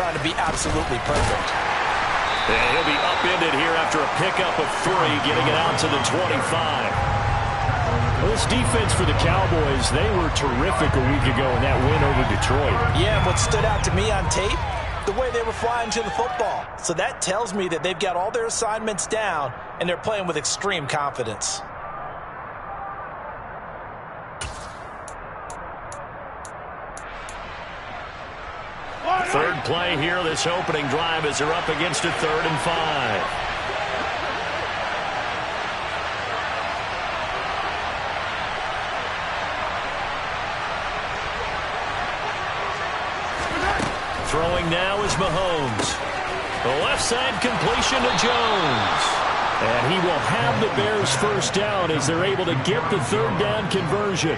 trying to be absolutely perfect. And he'll be upended here after a pickup of 3, getting it out to the 25. Well, this defense for the Cowboys, they were terrific a week ago in that win over Detroit. Yeah, and what stood out to me on tape, the way they were flying to the football. So that tells me that they've got all their assignments down, and they're playing with extreme confidence. Third play here, this opening drive, as they're up against a 3rd and 5. Throwing now is Mahomes. The left side completion to Jones. And he will have the Bears first down as they're able to get the 3rd down conversion.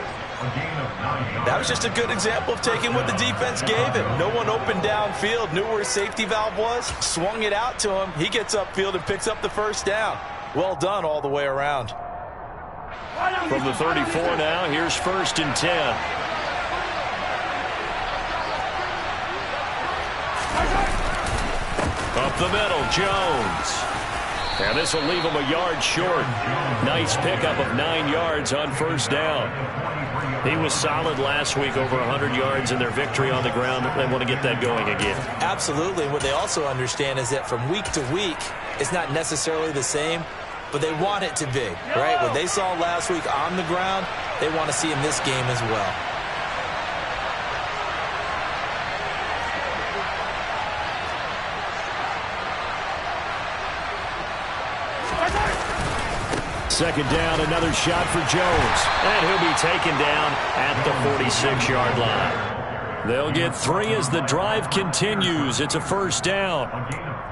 That was just a good example of taking what the defense gave him. No one open downfield, knew where his safety valve was, swung it out to him. He gets upfield and picks up the first down. Well done all the way around. From the 34 now, here's 1st and 10. Up the middle, Jones. And this will leave him a yard short. Nice pickup of 9 yards on first down. He was solid last week, over 100 yards in their victory on the ground. They want to get that going again. Absolutely. What they also understand is that from week to week, it's not necessarily the same, but they want it to be, right? What they saw last week on the ground, they want to see in this game as well. Second down, another shot for Jones. And he'll be taken down at the 46-yard line. They'll get 3 as the drive continues. It's a first down.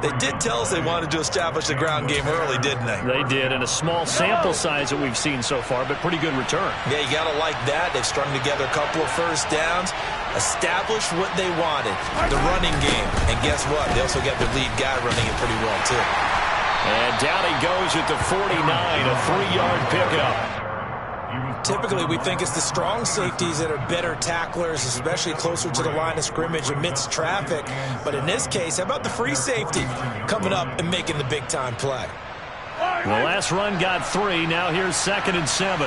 They did tell us they wanted to establish the ground game early, didn't they? They did, and a small sample size that we've seen so far, but pretty good return. Yeah, you got to like that. They've strung together a couple of first downs, established what they wanted, the running game. And guess what? They also got their lead guy running it pretty well, too. And down he goes at the 49, a 3-yard pickup. Typically, we think it's the strong safeties that are better tacklers, especially closer to the line of scrimmage amidst traffic. But in this case, how about the free safety coming up and making the big-time play? The last run got 3. Now here's 2nd and 7.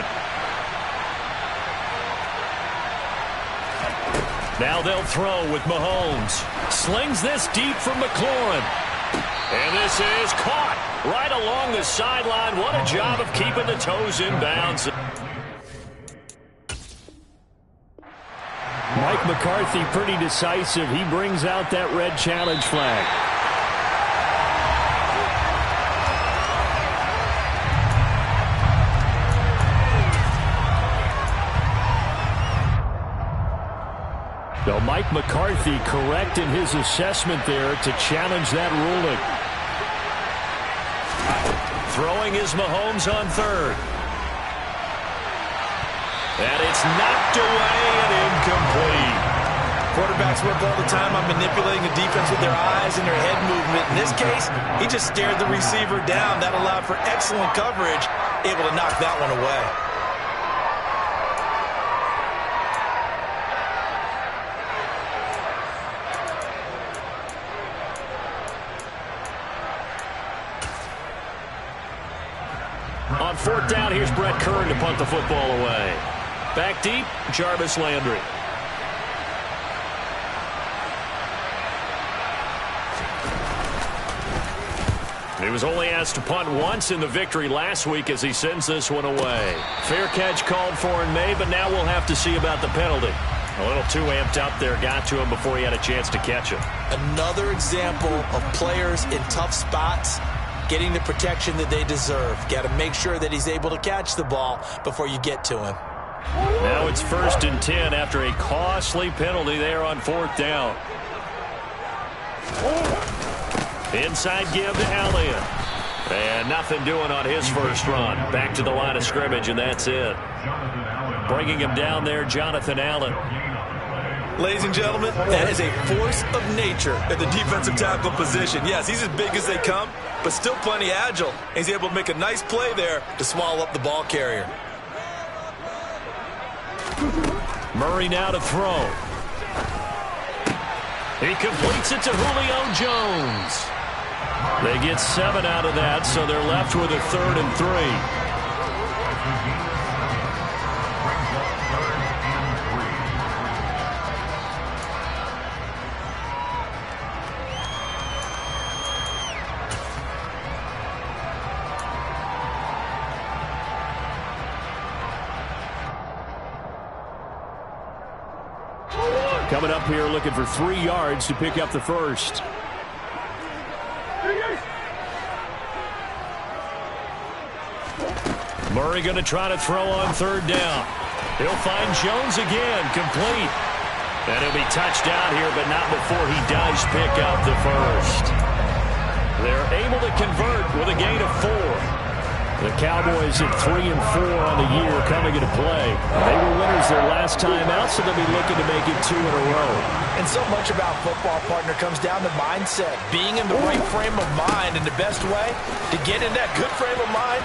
Now they'll throw with Mahomes. Slings this deep from McLaurin. And this is caught right along the sideline. What a job of keeping the toes in bounds. Mike McCarthy pretty decisive. He brings out that red challenge flag. So Mike McCarthy correct in his assessment there to challenge that ruling. Throwing is Mahomes on 3rd. And it's knocked away and incomplete. Quarterbacks work all the time on manipulating the defense with their eyes and their head movement. In this case, he just stared the receiver down. That allowed for excellent coverage, able to knock that one away. On 4th down, here's Brett Kern to punt the football away. Back deep, Jarvis Landry. He was only asked to punt once in the victory last week as he sends this one away. Fair catch called for in May, but now we'll have to see about the penalty. A little too amped up there, got to him before he had a chance to catch it. Another example of players in tough spots getting the protection that they deserve. Got to make sure that he's able to catch the ball before you get to him. Now it's 1st and 10 after a costly penalty there on 4th down. Inside give to Elliott. And nothing doing on his first run. Back to the line of scrimmage, and that's it. Bringing him down there, Jonathan Allen. Ladies and gentlemen, that is a force of nature at the defensive tackle position. Yes, he's as big as they come, but still plenty agile. He's able to make a nice play there to swallow up the ball carrier. Murray now to throw. He completes it to Julio Jones. They get 7 out of that, so they're left with a 3rd and 3. Coming up here looking for 3 yards to pick up the first. Murray going to try to throw on 3rd down. He'll find Jones again, complete. And he'll be touched down here, but not before he does pick up the first. They're able to convert with a gain of 4. The Cowboys at 3 and 4 on the year coming into play. They were winners their last time out, so they'll be looking to make it 2 in a row. And so much about football, partner, comes down to mindset. Being in the right frame of mind, and the best way to get in that good frame of mind,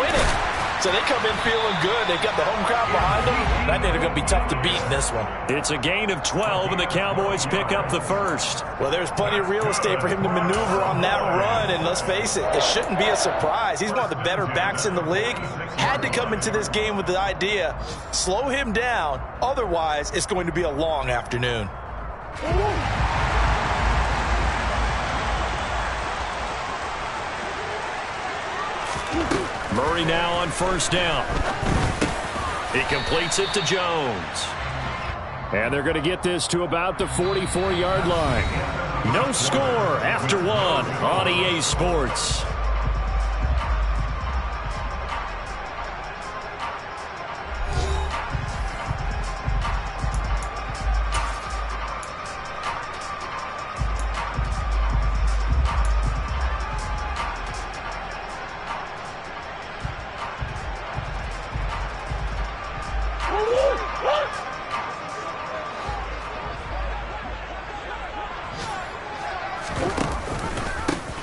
winning. So they come in feeling good. They've got the home crowd behind them. I think they're going to be tough to beat in this one. It's a gain of 12, and the Cowboys pick up the first. Well, there's plenty of real estate for him to maneuver on that run, and let's face it, it shouldn't be a surprise. He's one of the better backs in the league. Had to come into this game with the idea, slow him down, otherwise it's going to be a long afternoon. Murray now on 1st down. He completes it to Jones. And they're going to get this to about the 44-yard line. No score after 1 on EA Sports.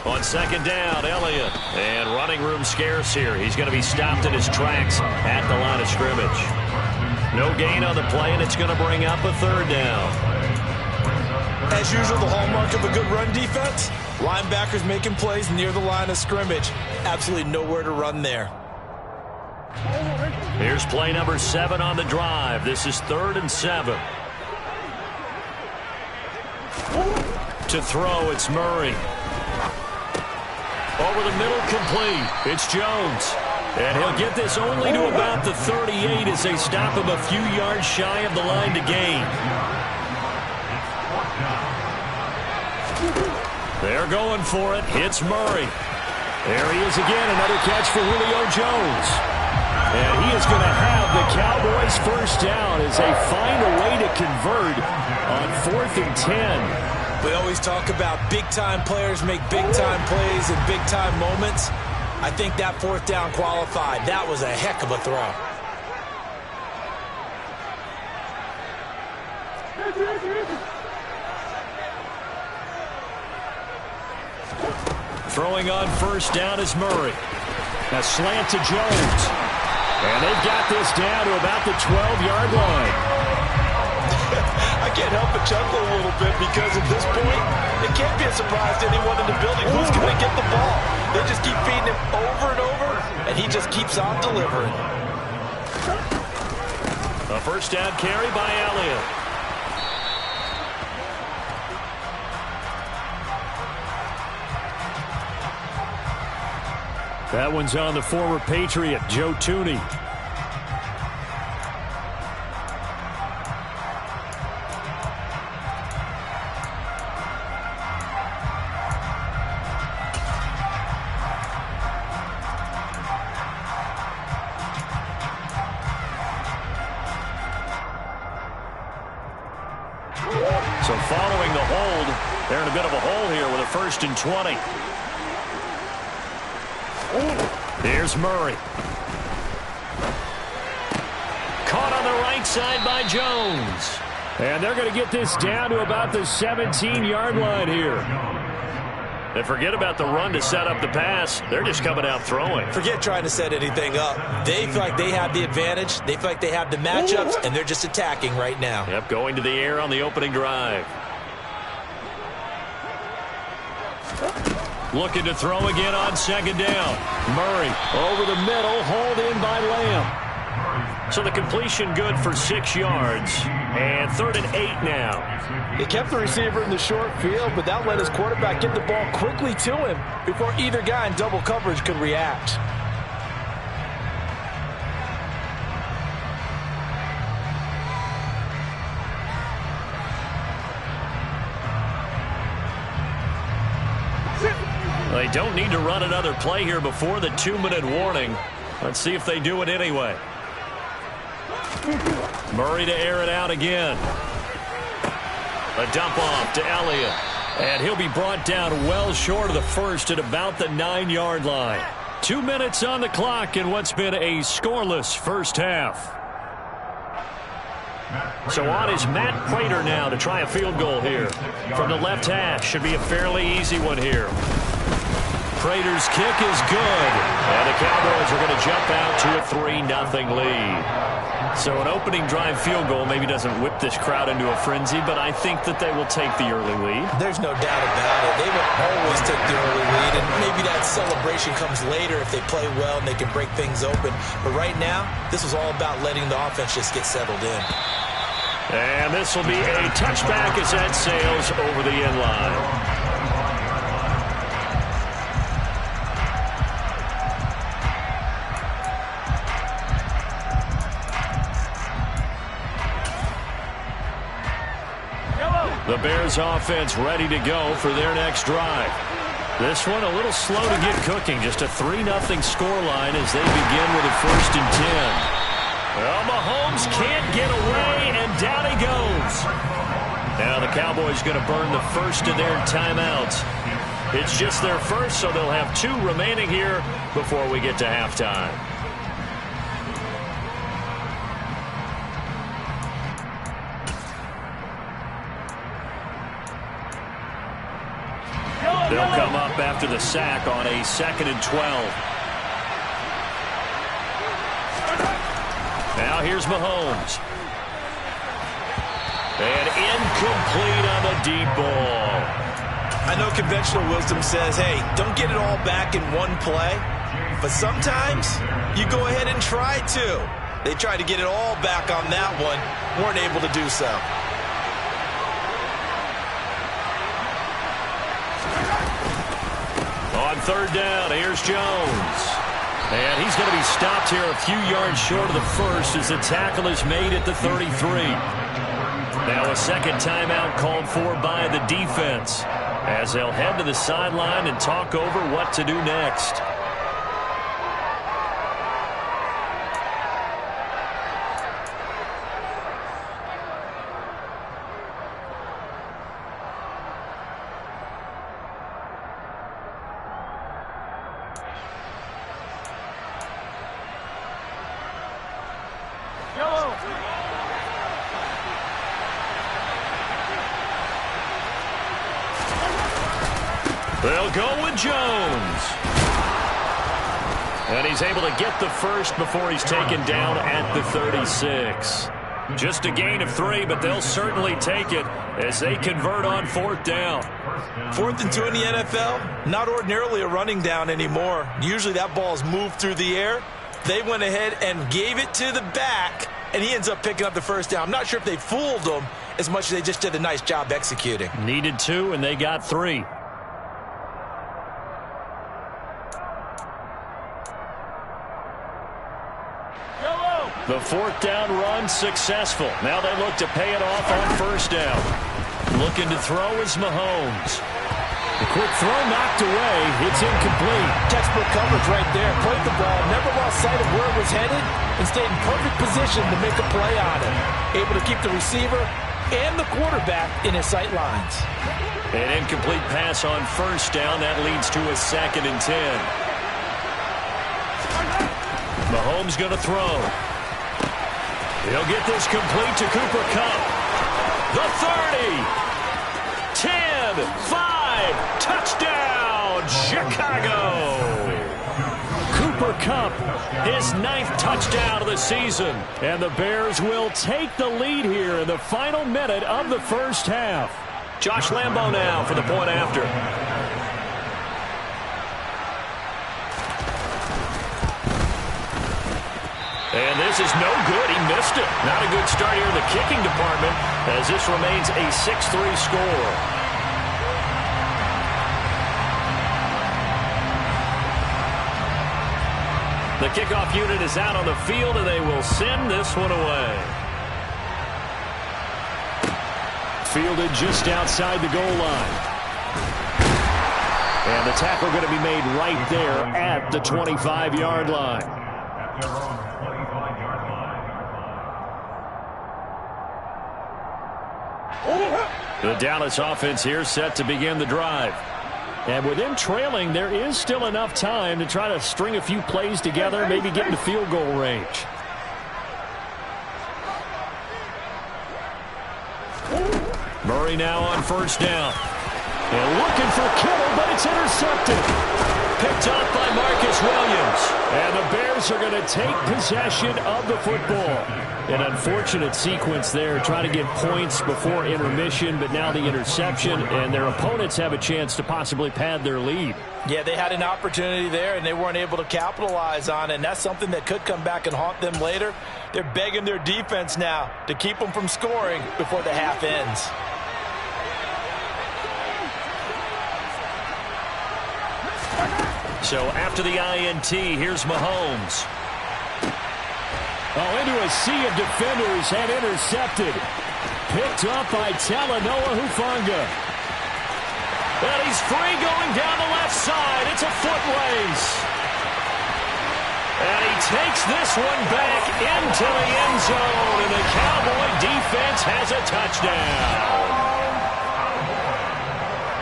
On 2nd down, Elliott. And running room scarce here. He's going to be stopped in his tracks at the line of scrimmage. No gain on the play, and it's going to bring up a 3rd down. As usual, the hallmark of a good run defense, linebackers making plays near the line of scrimmage. Absolutely nowhere to run there. Here's play number 7 on the drive. This is 3rd and 7. To throw, it's Murray. Over the middle, complete. It's Jones. And he'll get this only to about the 38 as they stop him a few yards shy of the line to gain. They're going for it. Hits Murray. There he is again. Another catch for Julio Jones. And he is going to have the Cowboys' 1st down as they find a way to convert on 4th and 10. We always talk about big-time players make big-time plays in big-time moments. I think that 4th down qualified. That was a heck of a throw. Throwing on 1st down is Murray. A slant to Jones. And they've got this down to about the 12-yard line. I can't help but chuckle a little bit because at this point, it can't be a surprise to anyone in the building who's going to get the ball. They just keep feeding him over and over, and he just keeps on delivering. A 1st down carry by Elliott. That one's on the former Patriot, Joe Tooney. So following the hold, they're in a bit of a hole here with a 1st and 20. Here's Murray. Caught on the right side by Jones. And they're going to get this down to about the 17-yard line here. And forget about the run to set up the pass. They're just coming out throwing. Forget trying to set anything up. They feel like they have the advantage. They feel like they have the matchups, and they're just attacking right now. Yep, going to the air on the opening drive. Looking to throw again on second down. Murray over the middle, hauled in by Lamb. So the completion good for 6 yards. And 3rd and 8 now. He kept the receiver in the short field, but that let his quarterback get the ball quickly to him before either guy in double coverage could react. They don't need to run another play here before the 2-minute warning. Let's see if they do it anyway. Murray to air it out again. A dump off to Elliott. And he'll be brought down well short of the first at about the 9-yard line. 2 minutes on the clock in what's been a scoreless first half. So on is Matt Prater now to try a field goal here. From the left hash, should be a fairly easy one here. Prater's kick is good. And the Cowboys are going to jump out to a 3-0 lead. So an opening drive field goal maybe doesn't whip this crowd into a frenzy, but I think that they will take the early lead. There's no doubt about it. They will always take the early lead, and maybe that celebration comes later if they play well and they can break things open. But right now, this was all about letting the offense just get settled in. And this will be a touchback as that sails over the end line. The Bears offense ready to go for their next drive. This one a little slow to get cooking. Just a 3-0 scoreline as they begin with a 1st and 10. Well, Mahomes can't get away, and down he goes. Now the Cowboys going to burn the first of their timeouts. It's just their first, so they'll have 2 remaining here before we get to halftime. They'll come up after the sack on a 2nd and 12. Now here's Mahomes. And incomplete on the deep ball. I know conventional wisdom says, hey, don't get it all back in one play. But sometimes you go ahead and try to. They tried to get it all back on that one. Weren't able to do so. On 3rd down, here's Jones. And he's going to be stopped here a few yards short of the first as the tackle is made at the 33. Now a second timeout called for by the defense as they'll head to the sideline and talk over what to do next. They'll go with Jones. And he's able to get the first before he's taken down at the 36. Just a gain of 3, but they'll certainly take it as they convert on 4th down. 4th and 2 in the NFL, not ordinarily a running down anymore. Usually that ball is moved through the air. They went ahead and gave it to the back, and he ends up picking up the first down. I'm not sure if they fooled him as much as they just did a nice job executing. Needed 2, and they got 3. The 4th down run successful. Now they look to pay it off on 1st down. Looking to throw is Mahomes. The quick throw knocked away. It's incomplete. Textbook coverage right there. Played the ball, never lost sight of where it was headed, and stayed in perfect position to make a play on it. Able to keep the receiver and the quarterback in his sight lines. An incomplete pass on 1st down. That leads to a 2nd and 10. Mahomes going to throw. He'll get this complete to Cooper Kupp. The 30. 10. 5. Touchdown, Chicago. Cooper Kupp, his 9th touchdown of the season. And the Bears will take the lead here in the final minute of the first half. Josh Lambeau now for the point after. This is no good. He missed it. Not a good start here in the kicking department as this remains a 6-3 score. The kickoff unit is out on the field, and they will send this one away. Fielded just outside the goal line. And the tackle going to be made right there at the 25-yard line. The Dallas offense here set to begin the drive. And with them trailing, there is still enough time to try to string a few plays together, maybe get into field goal range. Murray now on first down. And looking for Kittle, but it's intercepted. Picked off by Marcus Williams. And the Bears are going to take possession of the football. An unfortunate sequence there, trying to get points before intermission, but now the interception, and their opponents have a chance to possibly pad their lead. Yeah, they had an opportunity there, and they weren't able to capitalize on it, and that's something that could come back and haunt them later. They're begging their defense now to keep them from scoring before the half ends. So after the INT, here's Mahomes. Oh, into a sea of defenders and intercepted. Picked up by Talanoa Hufanga. And he's free going down the left side. It's a foot race. And he takes this one back into the end zone. And the Cowboy defense has a touchdown.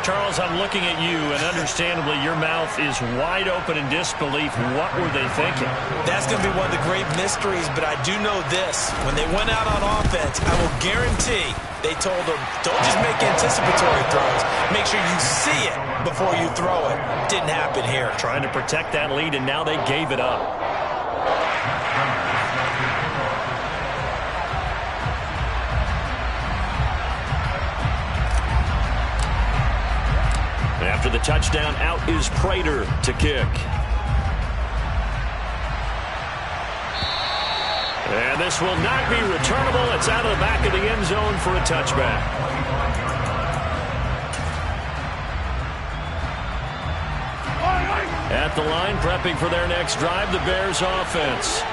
Charles, I'm looking at you, and understandably your mouth is wide open in disbelief. What were they thinking? That's going to be one of the great mysteries, but I do know this. When they went out on offense, I will guarantee they told them, don't just make anticipatory throws. Make sure you see it before you throw it. Didn't happen here. Trying to protect that lead, and now they gave it up. After the touchdown, out is Prater to kick. And this will not be returnable. It's out of the back of the end zone for a touchback. At the line, prepping for their next drive, the Bears offense.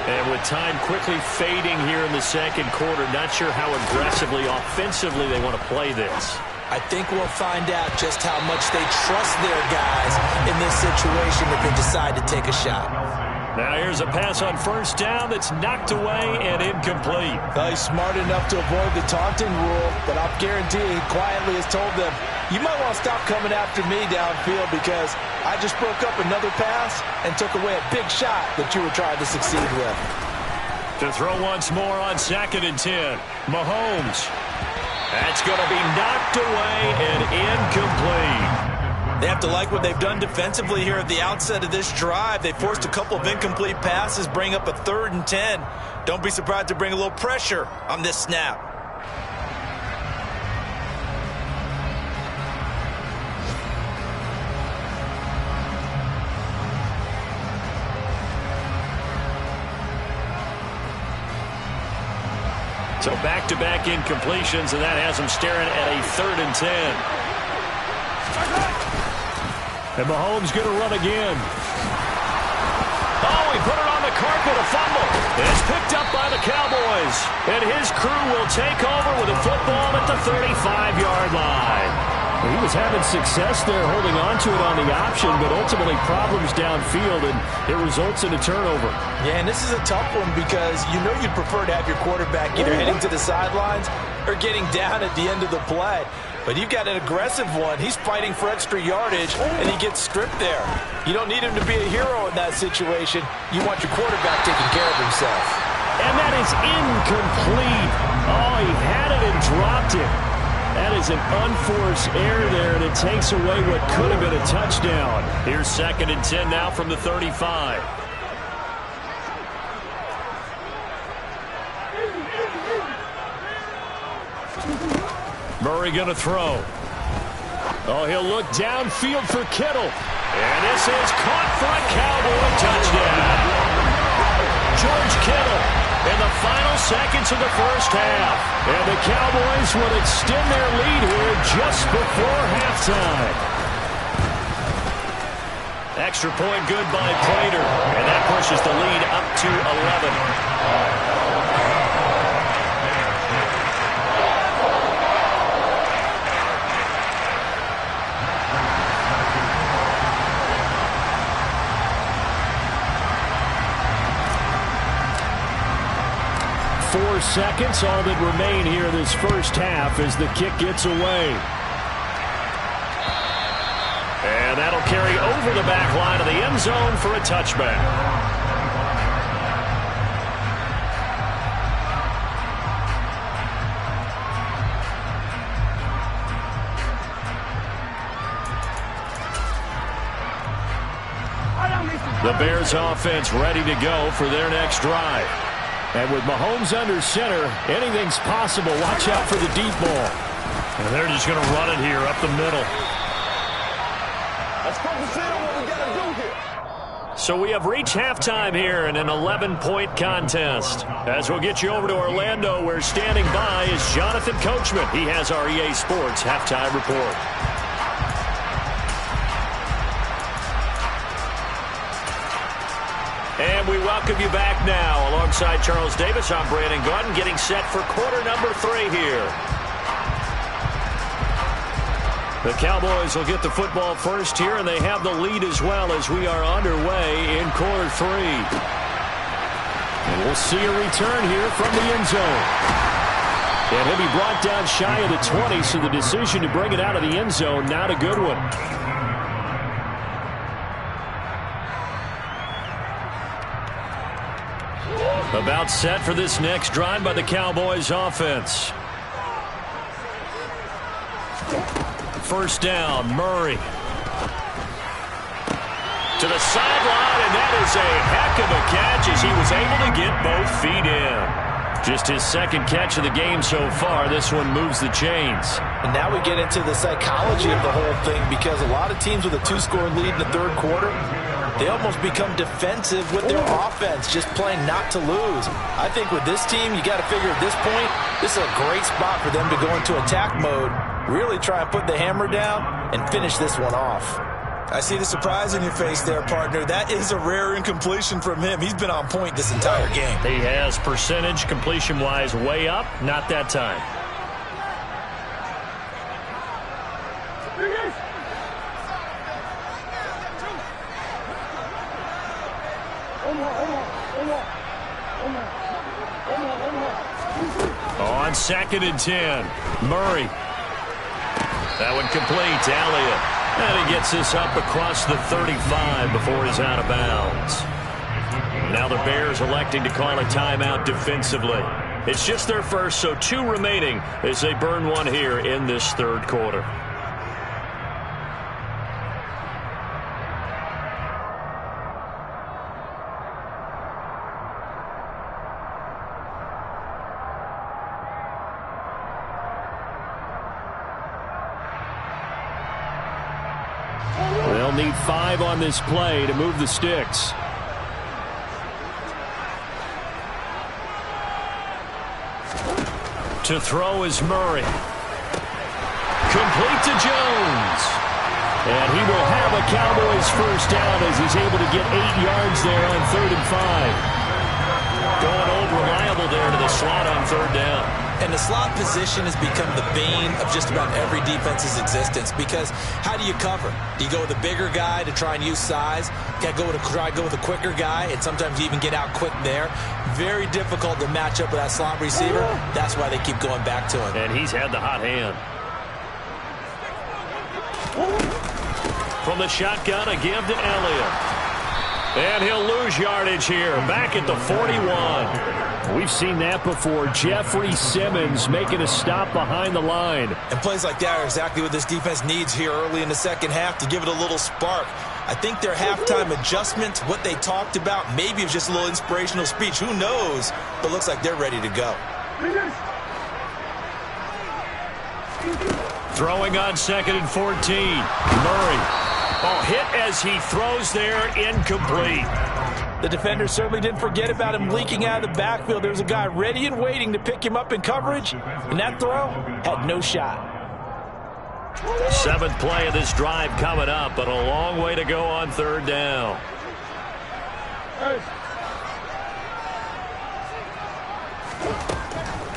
And with time quickly fading here in the second quarter, not sure how aggressively, offensively they want to play this. I think we'll find out just how much they trust their guys in this situation if they decide to take a shot. Now here's a pass on first down that's knocked away and incomplete. Well, he's smart enough to avoid the taunting rule, but I'll guarantee he quietly has told them, you might want to stop coming after me downfield because I just broke up another pass and took away a big shot that you were trying to succeed with. To throw once more on 2nd and 10. Mahomes. That's going to be knocked away and incomplete. They have to like what they've done defensively here at the outset of this drive. They forced a couple of incomplete passes, bring up a 3rd and 10. Don't be surprised to bring a little pressure on this snap. So back-to-back incompletions, and that has them staring at a 3rd and 10. And Mahomes going to run again. Oh, he put it on the carpet, a fumble. It's picked up by the Cowboys. And his crew will take over with a football at the 35-yard line. He was having success there holding on to it on the option, but ultimately problems downfield, and it results in a turnover. Yeah, and this is a tough one because you know you'd prefer to have your quarterback either heading to the sidelines or getting down at the end of the play. But you've got an aggressive one. He's fighting for extra yardage, and he gets stripped there. You don't need him to be a hero in that situation. You want your quarterback taking care of himself. And that is incomplete. Oh, he had it and dropped it. That is an unforced error there, and it takes away what could have been a touchdown. Here's 2nd and 10 now from the 35. Murray going to throw. Oh, he'll look downfield for Kittle. And this is caught for a Cowboy touchdown. George Kittle in the final seconds of the first half. And the Cowboys will extend their lead here just before halftime. Extra point good by Prater, and that pushes the lead up to 11. 4 seconds, all that remain here this first half as the kick gets away. And that'll carry over the back line of the end zone for a touchback. The Bears offense ready to go for their next drive. And with Mahomes under center, anything's possible. Watch out for the deep ball. And they're just going to run it here up the middle. Let's focus in on what we got to do here. So we have reached halftime here in an 11-point contest. As we'll get you over to Orlando, where standing by is Jonathan Coachman. He has our EA Sports halftime report. And we welcome you back now. Alongside Charles Davis, I'm Brandon Gaudin, getting set for quarter number 3 here. The Cowboys will get the football first here, and they have the lead as well as we are underway in quarter 3. And we'll see a return here from the end zone. And he'll be brought down shy of the 20, so the decision to bring it out of the end zone, not a good one. About set for this next drive by the Cowboys offense. First down, Murray. To the sideline, and that is a heck of a catch as he was able to get both feet in. Just his second catch of the game so far. This one moves the chains. And now we get into the psychology of the whole thing, because a lot of teams with a 2-score lead in the third quarter, they almost become defensive with their offense, just playing not to lose. I think with this team, you got to figure at this point, this is a great spot for them to go into attack mode, really try and put the hammer down and finish this one off. I see the surprise in your face there, partner. That is a rare incompletion from him. He's been on point this entire game. He has percentage completion-wise way up, not that time. On 2nd and 10, Murray. That one complete to Elliott. And he gets this up across the 35 before he's out of bounds. Now the Bears electing to call a timeout defensively. It's just their first, so 2 remaining as they burn one here in this third quarter. They'll need 5 on this play to move the sticks. To throw is Murray. Complete to Jones. And he will have a Cowboys first down as he's able to get 8 yards there on 3rd and 5. Going old reliable there to the slot on 3rd down. And the slot position has become the bane of just about every defense's existence, because how do you cover? Do you go with a bigger guy to try and use size? Try to go with a quicker guy, and sometimes you even get out quick there. Very difficult to match up with that slot receiver. That's why they keep going back to him. And he's had the hot hand. From the shotgun, a give to Elliott. And he'll lose yardage here, back at the 41. We've seen that before. Jeffrey Simmons making a stop behind the line. And plays like that are exactly what this defense needs here early in the second half to give it a little spark. I think their halftime adjustments, what they talked about, maybe it was just a little inspirational speech. Who knows? But looks like they're ready to go. Throwing on 2nd and 14. Murray. Oh, hit as he throws there, incomplete. The defender certainly didn't forget about him leaking out of the backfield. There was a guy ready and waiting to pick him up in coverage, and that throw had no shot. 7th play of this drive coming up, but a long way to go on 3rd down.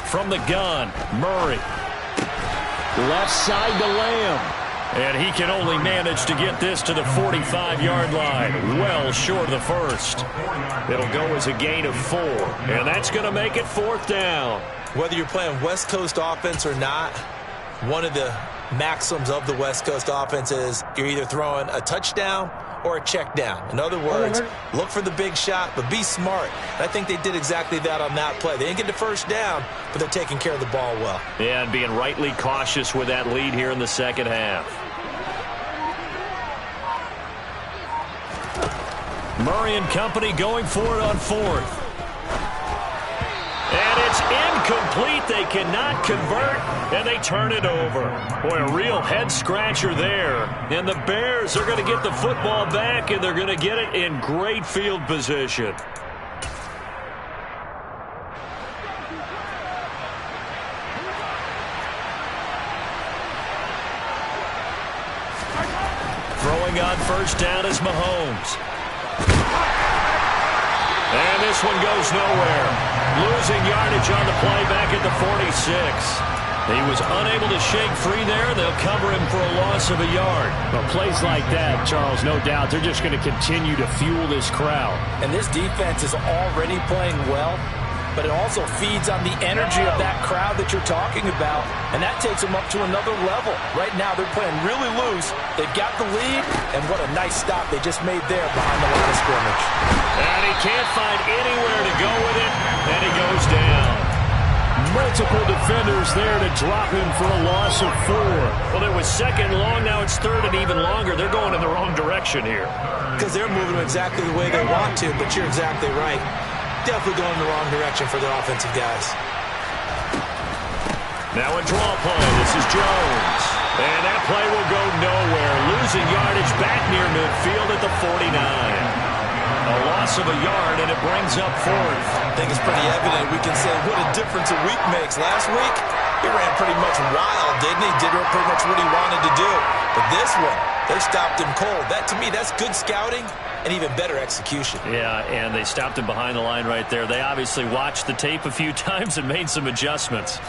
From the gun, Murray. Left side to Lamb. And he can only manage to get this to the 45-yard line, well short of the first. It'll go as a gain of 4, and that's going to make it 4th down. Whether you're playing West Coast offense or not, one of the maxims of the West Coast offense is you're either throwing a touchdown or a check down. In other words, look for the big shot, but be smart. And I think they did exactly that on that play. They didn't get the first down, but they're taking care of the ball well. Yeah, and being rightly cautious with that lead here in the 2nd half. Murray and company going for it on 4th. And it's incomplete. They cannot convert, and they turn it over. Boy, a real head-scratcher there. And the Bears are going to get the football back, and they're going to get it in great field position. Throwing on 1st down is Mahomes. And this one goes nowhere. Losing yardage on the play back at the 46. He was unable to shake free there. They'll cover him for a loss of a yard. But plays like that, Charles, no doubt, they're just going to continue to fuel this crowd. And this defense is already playing well, but it also feeds on the energy of that crowd that you're talking about, and that takes them up to another level. Right now, they're playing really loose. They've got the lead, and what a nice stop they just made there behind the line of scrimmage. And he can't find anywhere to go with it, and he goes down. Multiple defenders there to drop him for a loss of 4. Well, it was 2nd long. Now it's 3rd and even longer. They're going in the wrong direction here. Because they're moving exactly the way they want to, but you're exactly right. Definitely going in the wrong direction for their offensive guys. Now a draw play. This is Jones. And that play will go nowhere. Losing yardage back near midfield at the 49. A loss of a yard, and it brings up 4th. I think it's pretty evident. We can say what a difference a week makes. Last week, he ran pretty much wild, didn't he? Did pretty much what he wanted to do. But this one, they stopped him cold. That, to me, that's good scouting and even better execution. Yeah, and they stopped him behind the line right there. They obviously watched the tape a few times and made some adjustments.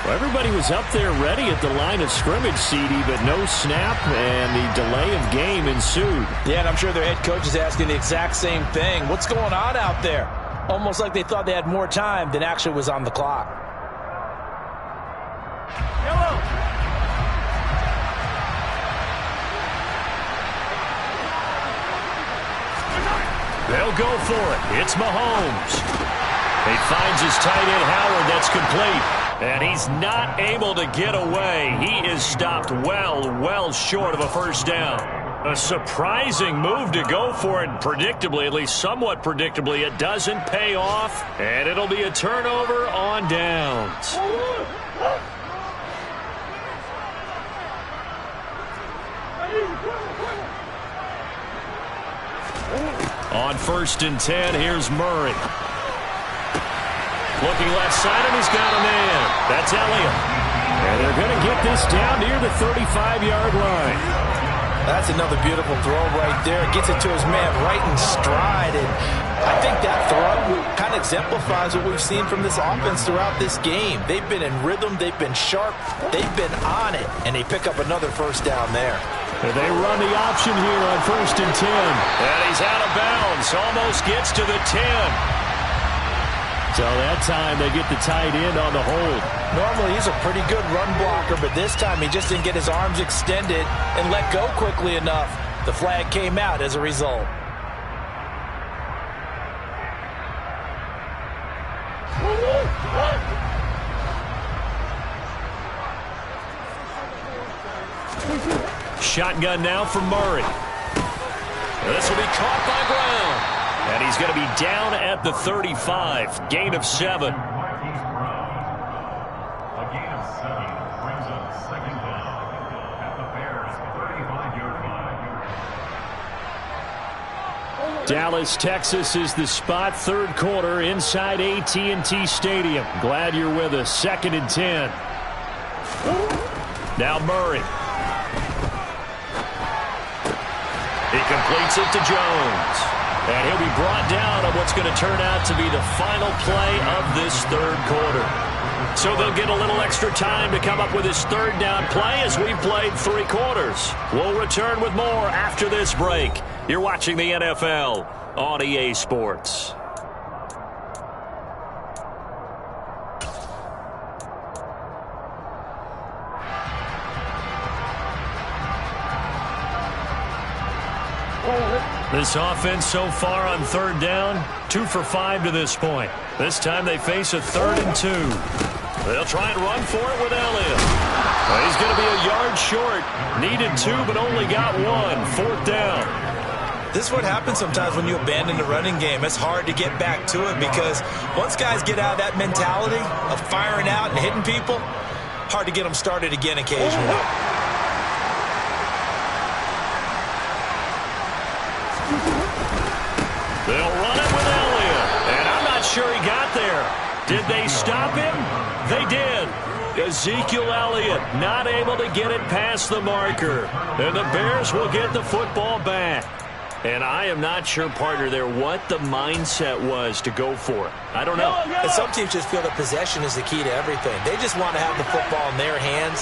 Everybody was up there ready at the line of scrimmage, CD, but no snap, and the delay of game ensued. Yeah, and I'm sure their head coach is asking the exact same thing. What's going on out there? Almost like they thought they had more time than actually was on the clock. Hello. They'll go for it. It's Mahomes. He finds his tight end, Howard. That's complete. And he's not able to get away. He is stopped well short of a 1st down. A surprising move to go for it. Predictably, at least somewhat predictably, it doesn't pay off. And it'll be a turnover on downs. On 1st and 10, here's Murray. Looking left side, and he's got a man. That's Elliott. And they're going to get this down near the 35-yard line. That's another beautiful throw right there. Gets it to his man right in stride. And I think that throw kind of exemplifies what we've seen from this offense throughout this game. They've been in rhythm. They've been sharp. They've been on it. And they pick up another 1st down there. And they run the option here on 1st and 10. And he's out of bounds. Almost gets to the 10. So that time they get the tight end on the hold. Normally he's a pretty good run blocker, but this time he just didn't get his arms extended and let go quickly enough. The flag came out as a result. Shotgun now for Murray. This will be caught by Brown. And he's going to be down at the 35. Gain of 7. Dallas, Texas is the spot. Third quarter inside AT&T Stadium. Glad you're with us. 2nd and 10. Now Murray. He completes it to Jones. And he'll be brought down on what's going to turn out to be the final play of this third quarter. So they'll get a little extra time to come up with his third down play as we've played 3 quarters. We'll return with more after this break. You're watching the NFL on EA Sports. This offense so far on third down, 2 for 5 to this point. This time they face a 3rd and 2. They'll try and run for it with Elliott. Well, he's going to be a yard short. Needed 2, but only got 1. 4th down. This is what happens sometimes when you abandon the running game. It's hard to get back to it because once guys get out of that mentality of firing out and hitting people, hard to get them started again occasionally. They'll run it with Elliott, and I'm not sure he got there. Did they stop him? They did. Ezekiel Elliott not able to get it past the marker. And the Bears will get the football back. And I am not sure, partner, there what the mindset was to go for it. I don't know. And some teams just feel that possession is the key to everything. They just want to have the football in their hands.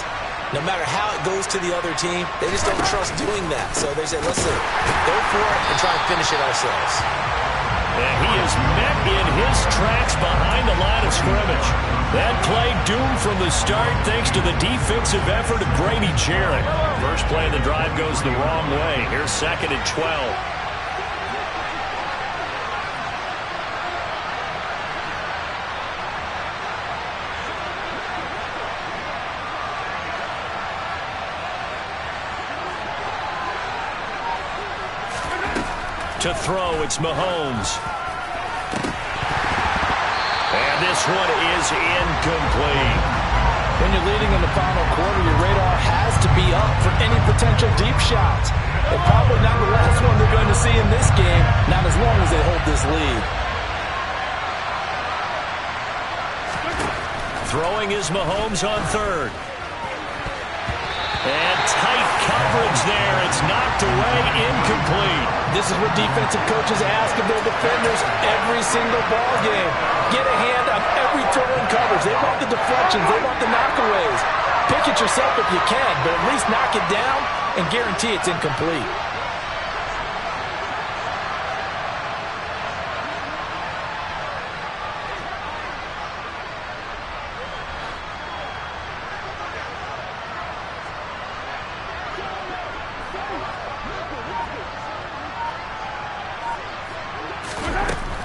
No matter how it goes to the other team, they just don't trust doing that. So they say, listen, go for it and try and finish it ourselves. And he is met in his tracks behind the line of scrimmage. That play doomed from the start thanks to the defensive effort of Grady Jarrett. First play of the drive goes the wrong way. Here's 2nd and 12. To throw, it's Mahomes. And this one is incomplete. When you're leading in the final quarter, your radar has to be up for any potential deep shots. And probably not the last one they're going to see in this game, not as long as they hold this lead. Throwing is Mahomes on 3rd. And tight coverage there. It's knocked away, incomplete. This is what defensive coaches ask of their defenders every single ball game. Get a hand on every throw in coverage. They want the deflections. They want the knockaways. Pick it yourself if you can, but at least knock it down and guarantee it's incomplete.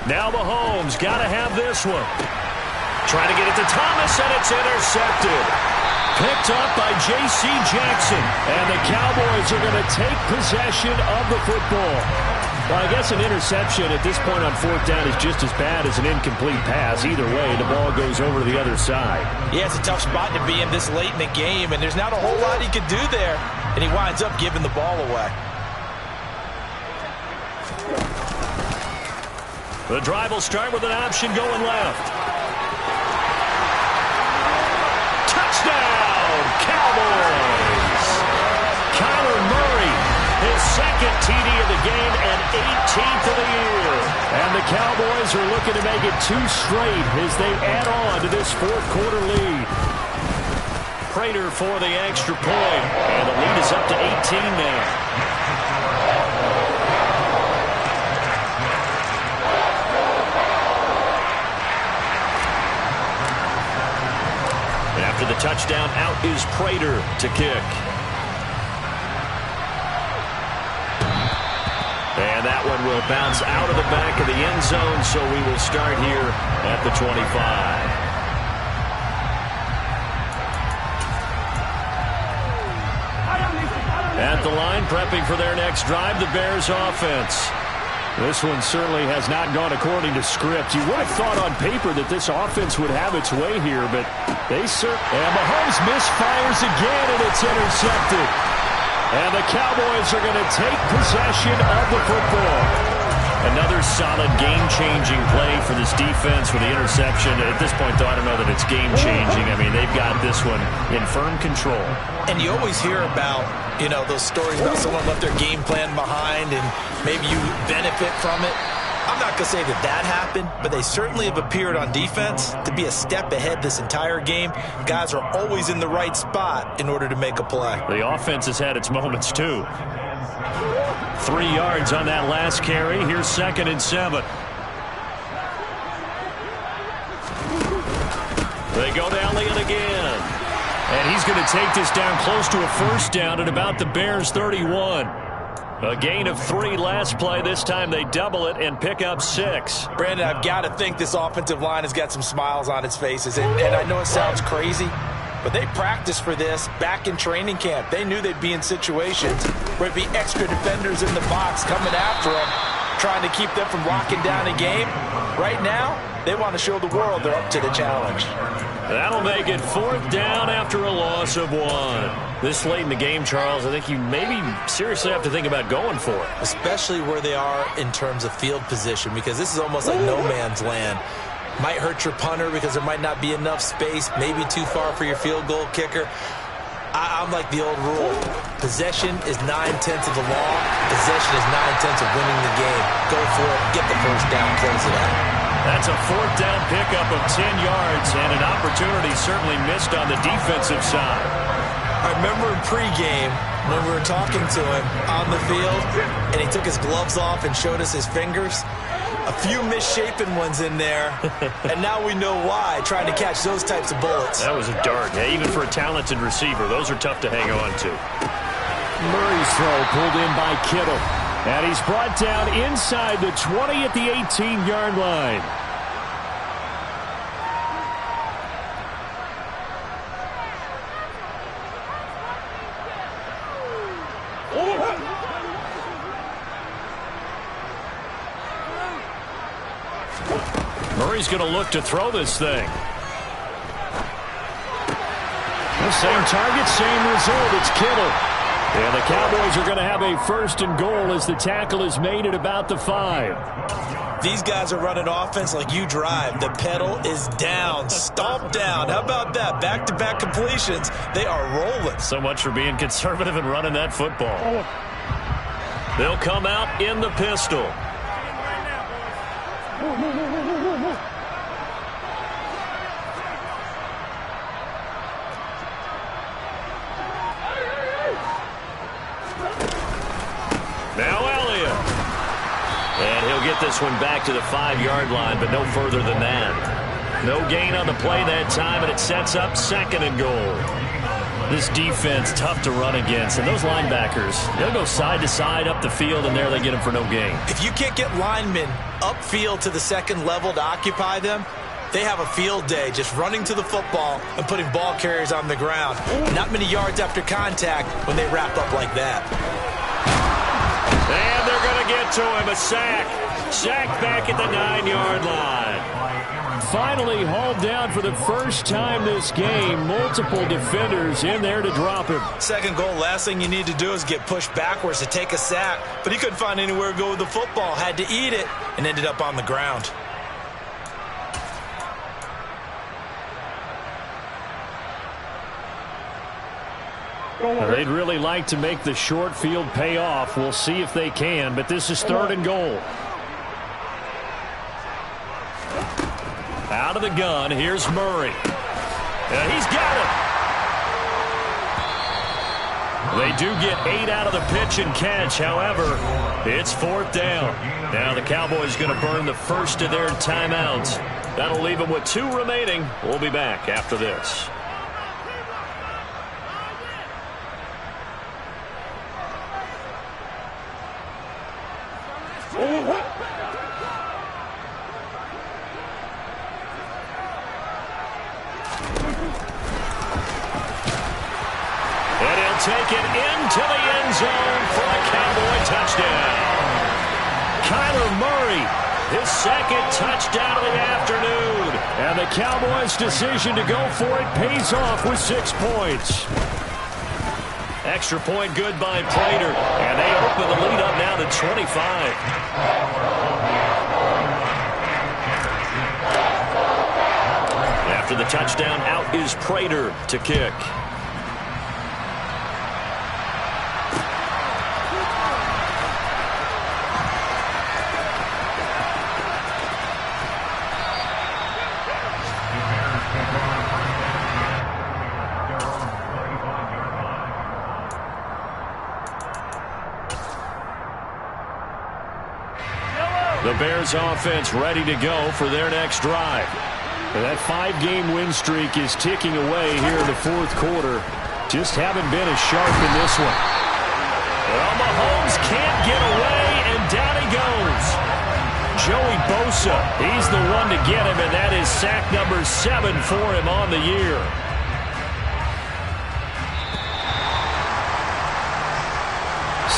Now Mahomes got to have this one. Trying to get it to Thomas, and it's intercepted. Picked up by J.C. Jackson. And the Cowboys are going to take possession of the football. Well, I guess an interception at this point on 4th down is just as bad as an incomplete pass. Either way, the ball goes over to the other side. Yeah, it's a tough spot to be in this late in the game, and there's not a whole lot he could do there. And he winds up giving the ball away. The drive will start with an option going left. Touchdown, Cowboys! Kyler Murray, his 2nd TD of the game and 18th of the year. And the Cowboys are looking to make it 2 straight as they add on to this 4th quarter lead. Prater for the extra point, and the lead is up to 18 now. After the touchdown, out is Prater to kick. And that one will bounce out of the back of the end zone, so we will start here at the 25. At the line, prepping for their next drive, the Bears offense. This one certainly has not gone according to script. You would have thought on paper that this offense would have its way here, but they certainly... And Mahomes misfires again, and it's intercepted. And the Cowboys are going to take possession of the football. Another solid game-changing play for this defense with the interception. At this point, though, I don't know that it's game-changing. I mean, they've got this one in firm control. And you always hear about, you know, those stories about someone left their game plan behind and maybe you benefit from it. I'm not going to say that that happened, but they certainly have appeared on defense to be a step ahead this entire game. Guys are always in the right spot in order to make a play. The offense has had its moments, too. 3 yards on that last carry. Here's 2nd and 7. They go to Elliott again. And he's going to take this down close to a first down at about the Bears' 31. A gain of 3 last play. This time they double it and pick up 6. Brandon, I've got to think this offensive line has got some smiles on its faces. And I know it sounds crazy, but they practiced for this back in training camp. They knew they'd be in situations where there'd be extra defenders in the box coming after them, trying to keep them from locking down a game. Right now, they want to show the world they're up to the challenge. That'll make it 4th down after a loss of 1. This late in the game, Charles, I think you maybe seriously have to think about going for it. Especially where they are in terms of field position, because this is almost like no man's land. Might hurt your punter because there might not be enough space, maybe too far for your field goal kicker. I'm like the old rule. Possession is 9/10 of the law. Possession is 9/10 of winning the game. Go for it. Get the first down. Close it out. That's a 4th down pickup of 10 yards and an opportunity certainly missed on the defensive side. I remember in pregame when we were talking to him on the field and he took his gloves off and showed us his fingers. A few misshapen ones in there, and now we know why, trying to catch those types of bullets. That was a dart. Yeah, even for a talented receiver, those are tough to hang on to. Murray's throw pulled in by Kittle. And he's brought down inside the 20 at the 18-yard line. Murray's going to look to throw this thing. The same target, same result. It's Kittle. And the Cowboys are going to have a 1st and goal as the tackle is made at about the 5. These guys are running offense like you drive. The pedal is down, stomped down. How about that? Back-to-back completions. They are rolling. So much for being conservative and running that football. They'll come out in the pistol. Now Elliott. And he'll get this one back to the 5-yard line, but no further than that. No gain on the play that time, and it sets up 2nd and goal. This defense, tough to run against. And those linebackers, they'll go side to side up the field, and there they get them for no gain. If you can't get linemen upfield to the 2nd level to occupy them, they have a field day just running to the football and putting ball carriers on the ground. Not many yards after contact when they wrap up like that. And they're going to get to him. A sack. Sack back at the 9-yard line. Finally hauled down for the first time this game. Multiple defenders in there to drop him. 2nd goal, last thing you need to do is get pushed backwards to take a sack. But he couldn't find anywhere to go with the football. Had to eat it and ended up on the ground. They'd really like to make the short field pay off. We'll see if they can, but this is 3rd and goal. Out of the gun, here's Murray. And he's got it. They do get 8 out of the pitch and catch. However, it's 4th down. Now the Cowboys going to burn the first of their timeouts. That'll leave them with 2 remaining. We'll be back after this. will take it into the end zone for a Cowboy touchdown. Kyler Murray, his second touchdown of the afternoon. And the Cowboys' decision to go for it pays off with 6 points. Extra point good by Prater. And they open the lead up now to 25. After the touchdown, out is Prater to kick. The Bears offense ready to go for their next drive. And that 5-game win streak is ticking away here in the fourth quarter. Just haven't been as sharp in this one. Well, Mahomes can't get away, and down he goes. Joey Bosa, he's the one to get him, and that is sack number 7 for him on the year.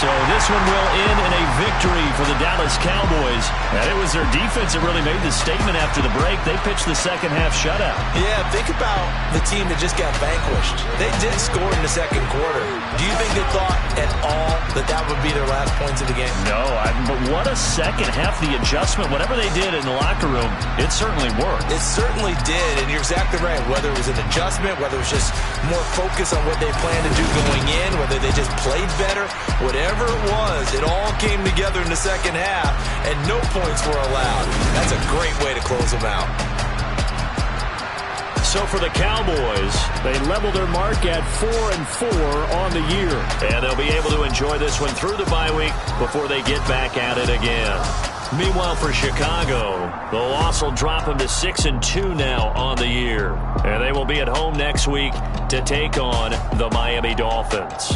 So this one will end in a victory for the Dallas Cowboys. And it was their defense that really made the statement after the break. They pitched the second half shutout. Yeah, think about the team that just got vanquished. They did score in the second quarter. Do you think they thought at all that that would be their last points of the game? No, but what a second half. The adjustment, whatever they did in the locker room, it certainly worked. It certainly did, and you're exactly right. Whether it was an adjustment, whether it was just more focus on what they planned to do going in, whether they just played better, whatever it was, it all came together in the second half, and no points were allowed. That's a great way to close them out. So for the Cowboys, they level their mark at 4-4 on the year. And they'll be able to enjoy this one through the bye week before they get back at it again. Meanwhile, for Chicago, the loss will drop them to 6-2 now on the year. And they will be at home next week to take on the Miami Dolphins.